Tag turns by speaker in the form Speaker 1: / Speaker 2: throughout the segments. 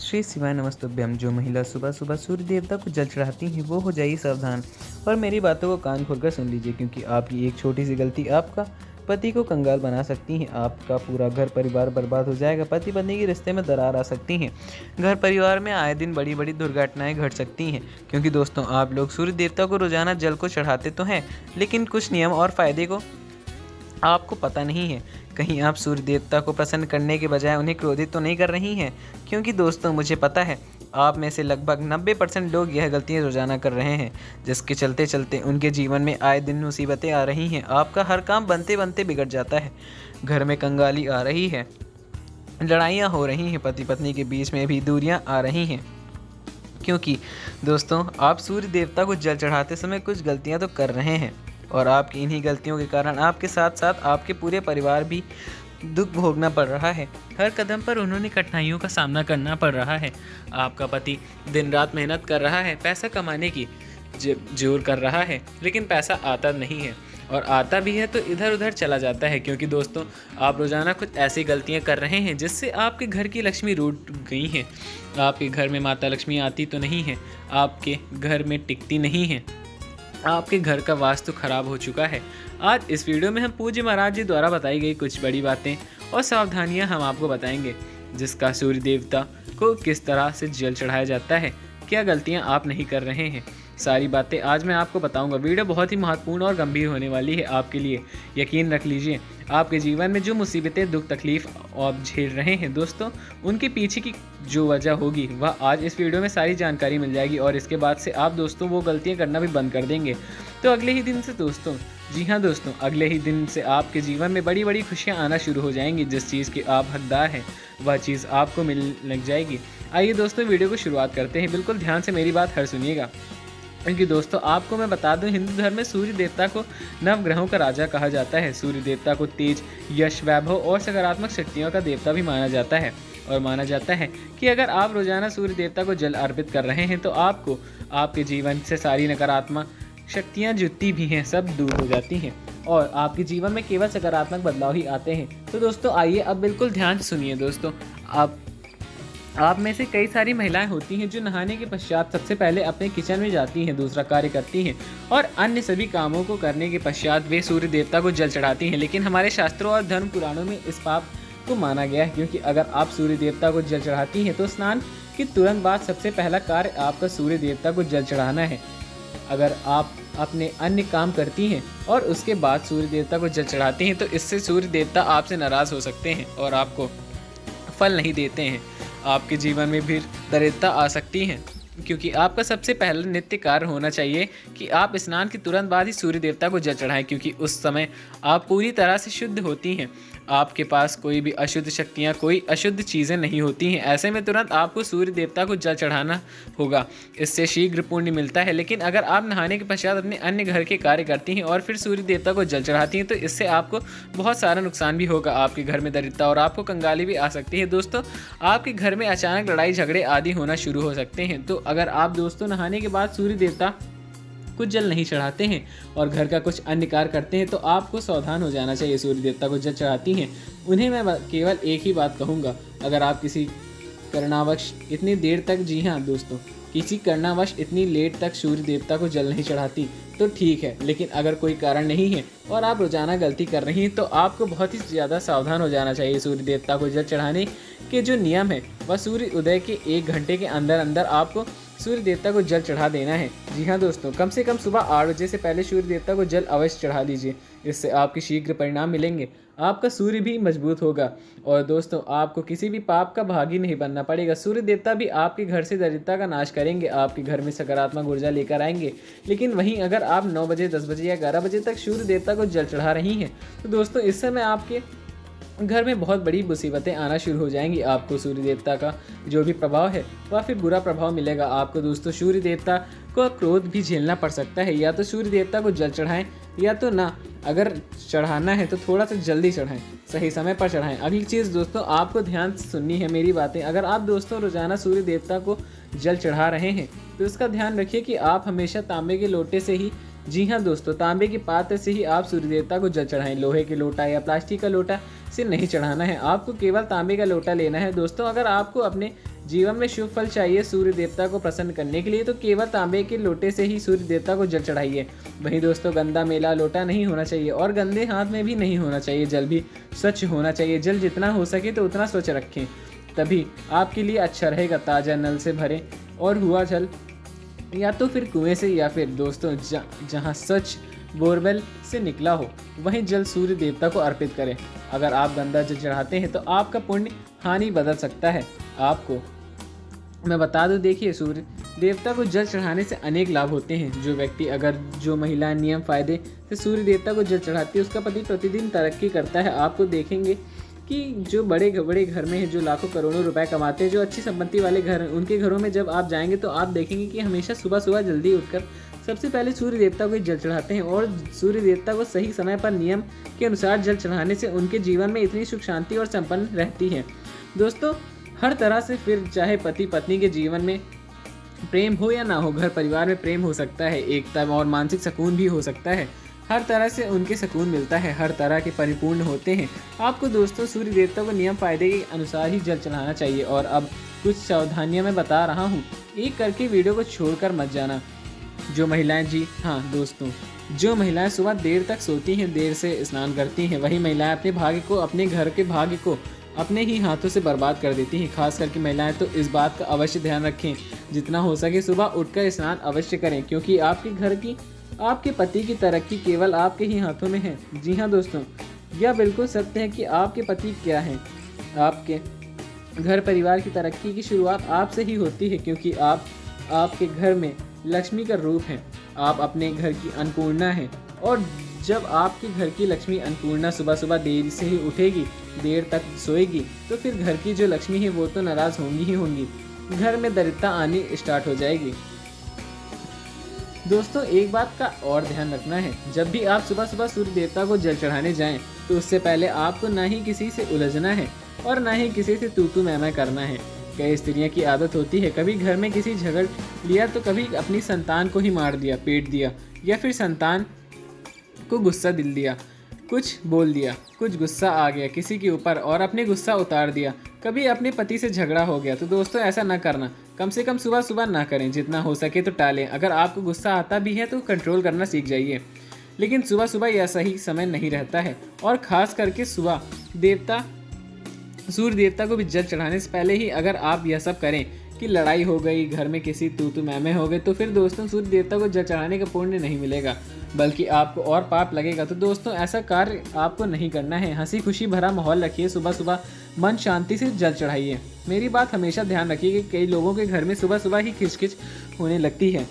Speaker 1: श्री शिवाय नमस्तुभ्यम। जो महिला सुबह सुबह सूर्य देवता को जल चढ़ाती हैं वो हो जाइए सावधान और मेरी बातों को कान खोलकर सुन लीजिए, क्योंकि आपकी एक छोटी सी गलती आपका पति को कंगाल बना सकती है। आपका पूरा घर परिवार बर्बाद हो जाएगा। पति पत्नी के रिश्ते में दरार आ सकती है। घर परिवार में आए दिन बड़ी बड़ी दुर्घटनाएं घट सकती हैं, क्योंकि दोस्तों आप लोग सूर्य देवता को रोजाना जल को चढ़ाते तो हैं, लेकिन कुछ नियम और फायदे को आपको पता नहीं है। कहीं आप सूर्य देवता को प्रसन्न करने के बजाय उन्हें क्रोधित तो नहीं कर रही हैं? क्योंकि दोस्तों मुझे पता है आप में से लगभग 90% लोग यह गलतियां रोजाना कर रहे हैं, जिसके चलते चलते उनके जीवन में आए दिन मुसीबतें आ रही हैं। आपका हर काम बनते बनते बिगड़ जाता है। घर में कंगाली आ रही है, लड़ाइयाँ हो रही हैं, पति पत्नी के बीच में भी दूरियाँ आ रही हैं, क्योंकि दोस्तों आप सूर्य देवता को जल चढ़ाते समय कुछ गलतियाँ तो कर रहे हैं, और आपकी इन्हीं गलतियों के कारण आपके साथ साथ आपके पूरे परिवार भी दुख भोगना पड़ रहा है। हर कदम पर उन्होंने कठिनाइयों का सामना करना पड़ रहा है। आपका पति दिन रात मेहनत कर रहा है, पैसा कमाने की जोर कर रहा है, लेकिन पैसा आता नहीं है, और आता भी है तो इधर उधर चला जाता है। क्योंकि दोस्तों आप रोज़ाना कुछ ऐसी गलतियां कर रहे हैं जिससे आपके घर की लक्ष्मी रूठ गई हैं। आपके घर में माता लक्ष्मी आती तो नहीं है, आपके घर में टिकती नहीं है, आपके घर का वास्तु खराब हो चुका है। आज इस वीडियो में हम पूज्य महाराज जी द्वारा बताई गई कुछ बड़ी बातें और सावधानियां हम आपको बताएंगे, जिसका सूर्य देवता को किस तरह से जल चढ़ाया जाता है, क्या गलतियां आप नहीं कर रहे हैं, सारी बातें आज मैं आपको बताऊंगा। वीडियो बहुत ही महत्वपूर्ण और गंभीर होने वाली है आपके लिए। यकीन रख लीजिए, आपके जीवन में जो मुसीबतें दुख तकलीफ आप झेल रहे हैं दोस्तों, उनके पीछे की जो वजह होगी वह आज इस वीडियो में सारी जानकारी मिल जाएगी, और इसके बाद से आप दोस्तों वो गलतियां करना भी बंद कर देंगे। तो अगले ही दिन से दोस्तों, जी हाँ दोस्तों, अगले ही दिन से आपके जीवन में बड़ी बड़ी खुशियाँ आना शुरू हो जाएंगी। जिस चीज़ की आप हकदार हैं वह चीज़ आपको मिल लग जाएगी। आइए दोस्तों वीडियो को शुरुआत करते हैं। बिल्कुल ध्यान से मेरी बात हर सुनिएगा, क्योंकि दोस्तों आपको मैं बता दूं, हिंदू धर्म में सूर्य देवता को नवग्रहों का राजा कहा जाता है। सूर्य देवता को तेज, यश, वैभव और सकारात्मक शक्तियों का देवता भी माना जाता है, और माना जाता है कि अगर आप रोजाना सूर्य देवता को जल अर्पित कर रहे हैं तो आपको आपके जीवन से सारी नकारात्मक शक्तियाँ जितनी भी हैं सब दूर हो जाती हैं, और आपके जीवन में केवल सकारात्मक बदलाव ही आते हैं। तो दोस्तों आइए अब बिल्कुल ध्यान से सुनिए। दोस्तों आप में से कई सारी महिलाएं होती हैं जो नहाने के पश्चात सबसे पहले अपने किचन में जाती हैं, दूसरा कार्य करती हैं, और अन्य सभी कामों को करने के पश्चात वे सूर्य देवता को जल चढ़ाती हैं। लेकिन हमारे शास्त्रों और धर्म पुराणों में इस पाप को माना गया है, क्योंकि अगर आप सूर्य देवता को जल चढ़ाती हैं तो स्नान के तुरंत बाद सबसे पहला कार्य आपका सूर्य देवता को जल चढ़ाना है। अगर आप अपने अन्य काम करती हैं और उसके बाद सूर्य देवता को जल चढ़ाती हैं तो इससे सूर्य देवता आपसे नाराज़ हो सकते हैं और आपको फल नहीं देते हैं। आपके जीवन में भी दरिद्रता आ सकती है, क्योंकि आपका सबसे पहला नित्य कार्य होना चाहिए कि आप स्नान के तुरंत बाद ही सूर्य देवता को जल चढ़ाएं, क्योंकि उस समय आप पूरी तरह से शुद्ध होती हैं। आपके पास कोई भी अशुद्ध शक्तियाँ, कोई अशुद्ध चीज़ें नहीं होती हैं। ऐसे में तुरंत आपको सूर्य देवता को जल चढ़ाना होगा, इससे शीघ्र पुण्य मिलता है। लेकिन अगर आप नहाने के पश्चात अपने अन्य घर के कार्य करती हैं और फिर सूर्य देवता को जल चढ़ाती हैं तो इससे आपको बहुत सारा नुकसान भी होगा। आपके घर में दरिद्रता और आपको कंगाली भी आ सकती है। दोस्तों आपके घर में अचानक लड़ाई झगड़े आदि होना शुरू हो सकते हैं। तो अगर आप दोस्तों नहाने के बाद सूर्य देवता कुछ जल नहीं चढ़ाते हैं और घर का कुछ अन्य कार्य करते हैं तो आपको सावधान हो जाना चाहिए। सूर्य देवता को जल चढ़ाती हैं उन्हें मैं केवल एक ही बात कहूँगा, अगर आप किसी कारणवश इतनी देर तक, जी हाँ दोस्तों, किसी कारणवश इतनी लेट तक सूर्य देवता को जल नहीं चढ़ाती तो ठीक है, लेकिन अगर कोई कारण नहीं है और आप रोजाना गलती कर रही हैं तो आपको बहुत ही ज़्यादा सावधान हो जाना चाहिए। सूर्य देवता को जल चढ़ाने के जो नियम है वह सूर्य उदय के 1 घंटे के अंदर अंदर आपको सूर्य देवता को जल चढ़ा देना है। जी हाँ दोस्तों, कम से कम सुबह 8 बजे से पहले सूर्य देवता को जल अवश्य चढ़ा दीजिए। इससे आपके शीघ्र परिणाम मिलेंगे, आपका सूर्य भी मजबूत होगा, और दोस्तों आपको किसी भी पाप का भागी नहीं बनना पड़ेगा। सूर्य देवता भी आपके घर से दरिद्रता का नाश करेंगे, आपके घर में सकारात्मक ऊर्जा लेकर आएंगे। लेकिन वहीं अगर आप 9 बजे, 10 बजे या 11 बजे तक सूर्य देवता को जल चढ़ा रही हैं तो दोस्तों इस समय आपके घर में बहुत बड़ी मुसीबतें आना शुरू हो जाएंगी। आपको सूर्य देवता का जो भी प्रभाव है वह फिर बुरा प्रभाव मिलेगा। आपको दोस्तों सूर्य देवता को क्रोध भी झेलना पड़ सकता है। या तो सूर्य देवता को जल चढ़ाएं या तो ना, अगर चढ़ाना है तो थोड़ा सा जल्दी चढ़ाएं, सही समय पर चढ़ाएं। अगली चीज़ दोस्तों आपको ध्यान से सुननी है मेरी बातें। अगर आप दोस्तों रोजाना सूर्य देवता को जल चढ़ा रहे हैं तो इसका ध्यान रखिए कि आप हमेशा तांबे के लोटे से ही, जी हाँ दोस्तों, तांबे के पात्र से ही आप सूर्य देवता को जल चढ़ाएं। लोहे के लोटा या प्लास्टिक का लोटा से नहीं चढ़ाना है, आपको केवल तांबे का लोटा लेना है। दोस्तों अगर आपको अपने जीवन में शुभ फल चाहिए सूर्य देवता को प्रसन्न करने के लिए तो केवल तांबे के लोटे से ही सूर्य देवता को जल चढ़ाइए। वहीं दोस्तों गंदा मेला लोटा नहीं होना चाहिए और गंदे हाथ में भी नहीं होना चाहिए। जल भी स्वच्छ होना चाहिए। जल जितना हो सके तो उतना स्वच्छ रखें, तभी आपके लिए अच्छा रहेगा। ताज़ा नल से भरें और हुआ जल या तो फिर कुएं से या फिर दोस्तों जहाँ स्वच्छ बोरवेल से निकला हो वहीं जल सूर्य देवता को अर्पित करें। अगर आप गंदा जल चढ़ाते हैं तो आपका पुण्य हानि बदल सकता है। आपको मैं बता दूं, देखिए सूर्य देवता को जल चढ़ाने से अनेक लाभ होते हैं। जो महिला नियम फायदे से सूर्य देवता को जल चढ़ाती है उसका पति प्रतिदिन तरक्की करता है। आपको देखेंगे कि जो बड़े बड़े घर में है, जो लाखों करोड़ों रुपए कमाते हैं, जो अच्छी संपत्ति वाले घर, उनके घरों में जब आप जाएंगे तो आप देखेंगे कि हमेशा सुबह सुबह जल्दी उठकर सबसे पहले सूर्य देवता को जल चढ़ाते हैं। और सूर्य देवता को सही समय पर नियम के अनुसार जल चढ़ाने से उनके जीवन में इतनी सुख शांति और संपन्न रहती है। दोस्तों हर तरह से, फिर चाहे पति पत्नी के जीवन में प्रेम हो या ना हो, घर परिवार में प्रेम हो सकता है, एकता और मानसिक सुकून भी हो सकता है। हर तरह से उनके सुकून मिलता है, हर तरह के परिपूर्ण होते हैं। आपको दोस्तों सूर्य देवता को नियम फायदे के अनुसार ही जल चढ़ाना चाहिए। और अब कुछ सावधानियां मैं बता रहा हूँ, एक करके वीडियो को छोड़कर मत जाना। जो महिलाएं, जी हाँ दोस्तों, जो महिलाएं सुबह देर तक सोती हैं, देर से स्नान करती हैं, वही महिलाएं अपने घर के भाग्य को अपने ही हाथों से बर्बाद कर देती हैं। खास करके महिलाएं तो इस बात का अवश्य ध्यान रखें, जितना हो सके सुबह उठकर स्नान अवश्य करें, क्योंकि आपके घर की, आपके पति की तरक्की केवल आपके ही हाथों में है। जी हाँ दोस्तों, यह बिल्कुल सत्य है कि आपके पति क्या हैं। आपके घर परिवार की तरक्की की शुरुआत आपसे ही होती है, क्योंकि आप आपके घर में लक्ष्मी का रूप हैं। आप अपने घर की अन्नपूर्णा हैं। और जब आपके घर की लक्ष्मी अन्नपूर्णा सुबह सुबह देर से ही उठेगी, देर तक सोएगी, तो फिर घर की जो लक्ष्मी है वो तो नाराज़ होंगी ही होंगी। घर में दरिद्रता आनी स्टार्ट हो जाएगी। दोस्तों एक बात का और ध्यान रखना है, जब भी आप सुबह सुबह सूर्य देवता को जल चढ़ाने जाएं तो उससे पहले आपको ना ही किसी से उलझना है और ना ही किसी से तू मैं करना है। कई स्त्रियों की आदत होती है, कभी घर में किसी झगड़ लिया तो कभी अपनी संतान को ही मार दिया, पीट दिया, या फिर संतान को गुस्सा दिल दिया, कुछ बोल दिया, कुछ गुस्सा आ गया किसी के ऊपर और अपने गुस्सा उतार दिया, कभी अपने पति से झगड़ा हो गया। तो दोस्तों ऐसा ना करना, कम से कम सुबह सुबह ना करें, जितना हो सके तो टालें। अगर आपको गुस्सा आता भी है तो कंट्रोल करना सीख जाइए, लेकिन सुबह सुबह यह सही समय नहीं रहता है। और ख़ास करके सुबह सूर्य देवता को भी जल चढ़ाने से पहले ही अगर आप यह सब करें कि लड़ाई हो गई, घर में किसी तू मैं हो गए, तो फिर दोस्तों सूर्य देवता को जल चढ़ाने का पुण्य नहीं मिलेगा, बल्कि आपको और पाप लगेगा। तो दोस्तों ऐसा कार्य आपको नहीं करना है। हंसी खुशी भरा माहौल रखिए, सुबह सुबह मन शांति से जल चढ़ाइए। मेरी बात हमेशा ध्यान रखिए कि कई लोगों के घर में सुबह सुबह ही खिचखिच होने लगती है,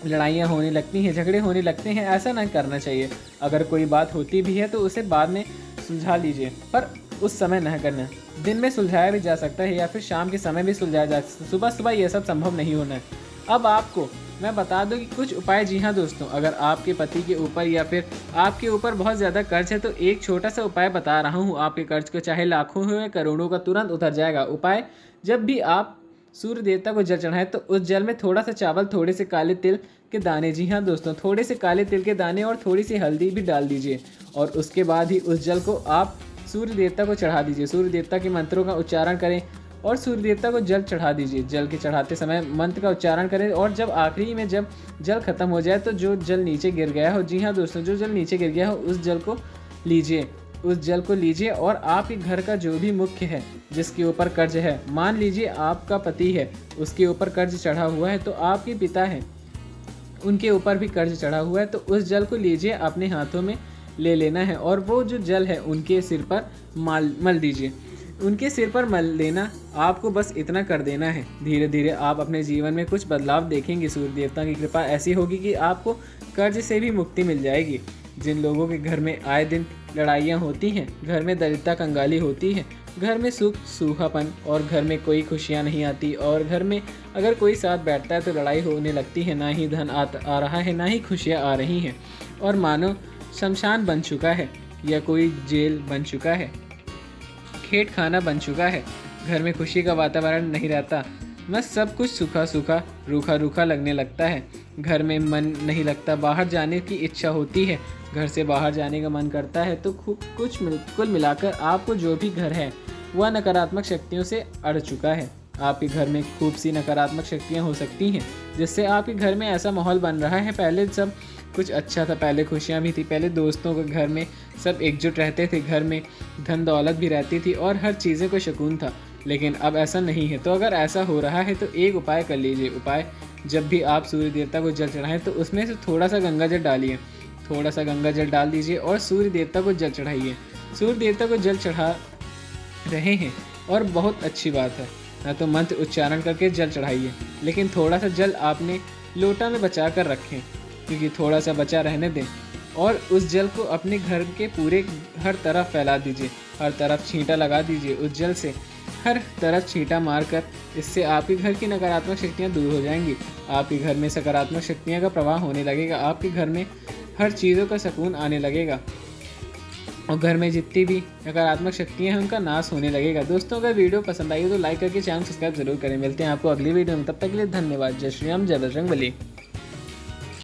Speaker 1: लड़ाइयाँ होने लगती हैं, झगड़े होने लगते हैं। ऐसा नहीं करना चाहिए। अगर कोई बात होती भी है तो उसे बाद में सुलझा लीजिए, पर उस समय न करना। दिन में सुलझाया भी जा सकता है या फिर शाम के समय भी सुलझाया जा सकता है, सुबह सुबह यह सब संभव नहीं होना है। अब आपको मैं बता दूं कि कुछ उपाय। जी हाँ दोस्तों, अगर आपके पति के ऊपर या फिर आपके ऊपर बहुत ज़्यादा कर्ज है तो एक छोटा सा उपाय बता रहा हूँ। आपके कर्ज को चाहे लाखों हो या करोड़ों का, तुरंत उतर जाएगा। उपाय, जब भी आप सूर्य देवता को जल चढ़ाएं तो उस जल में थोड़ा सा चावल, थोड़े से काले तिल के दाने, जी हाँ दोस्तों, थोड़े से काले तिल के दाने और थोड़ी सी हल्दी भी डाल दीजिए। और उसके बाद ही उस जल को आप सूर्य देवता को चढ़ा दीजिए। सूर्य देवता के मंत्रों का उच्चारण करें और सूर्य देवता को जल चढ़ा दीजिए। जल के चढ़ाते समय मंत्र का उच्चारण करें और जब आखिरी में जब जल खत्म हो जाए तो जो जल नीचे गिर गया हो, जी हाँ दोस्तों, जो जल नीचे गिर गया हो उस जल को लीजिए। उस जल को लीजिए और आपके घर का जो भी मुख्य है, जिसके ऊपर कर्ज है, मान लीजिए आपका पति है, उसके ऊपर कर्ज चढ़ा हुआ है, तो आपके पिता है, उनके ऊपर भी कर्ज चढ़ा हुआ है, तो उस जल को लीजिए, अपने हाथों में ले लेना है और वो जो जल है उनके सिर पर मल दीजिए। उनके सिर पर मल देना, आपको बस इतना कर देना है। धीरे धीरे आप अपने जीवन में कुछ बदलाव देखेंगे। सूर्य देवता की कृपा ऐसी होगी कि आपको कर्ज से भी मुक्ति मिल जाएगी। जिन लोगों के घर में आए दिन लड़ाइयाँ होती हैं, घर में दरिद्रता कंगाली होती है, घर में सूखापन और घर में कोई खुशियाँ नहीं आती, और घर में अगर कोई साथ बैठता है तो लड़ाई होने लगती है, ना ही धन आ रहा है, ना ही खुशियाँ आ रही हैं, और मानो शमशान बन चुका है या कोई जेल बन चुका है, खेत खाना बन चुका है। घर में खुशी का वातावरण नहीं रहता, बस सब कुछ सूखा सूखा, रूखा रूखा लगने लगता है। घर में मन नहीं लगता, बाहर जाने की इच्छा होती है, घर से बाहर जाने का मन करता है। तो कुल मिलाकर आपको जो भी घर है वह नकारात्मक शक्तियों से अड़ चुका है। आपके घर में खूब सी नकारात्मक शक्तियाँ हो सकती हैं, जिससे आपके घर में ऐसा माहौल बन रहा है। पहले सब कुछ अच्छा था, पहले खुशियाँ भी थी, पहले दोस्तों के घर में सब एकजुट रहते थे, घर में धन दौलत भी रहती थी और हर चीज़ें को सुकून था। लेकिन अब ऐसा नहीं है। तो अगर ऐसा हो रहा है तो एक उपाय कर लीजिए। उपाय, जब भी आप सूर्य देवता को जल चढ़ाएं तो उसमें से थोड़ा सा गंगा जल डालिए, थोड़ा सा गंगा जल डाल दीजिए और सूर्य देवता को जल चढ़ाइए। सूर्य देवता को जल चढ़ा रहे हैं और बहुत अच्छी बात है, ना तो मंत्र उच्चारण करके जल चढ़ाइए, लेकिन थोड़ा सा जल आपने लोटा में बचा कर रखें, क्योंकि थोड़ा सा बचा रहने दें और उस जल को अपने घर के पूरे हर तरफ फैला दीजिए, हर तरफ छींटा लगा दीजिए उस जल से, हर तरफ छींटा मारकर। इससे आपके घर की नकारात्मक शक्तियाँ दूर हो जाएंगी, आपके घर में सकारात्मक शक्तियाँ का प्रवाह होने लगेगा, आपके घर में हर चीज़ों का सुकून आने लगेगा और घर में जितनी भी नकारात्मक शक्तियाँ हैं उनका नाश होने लगेगा। दोस्तों, अगर वीडियो पसंद आई हो तो लाइक करके चैनल सब्सक्राइब जरूर करें। मिलते हैं आपको अगली वीडियो में, तब तक के लिए धन्यवाद। जय श्री राम, जय बजरंगबली।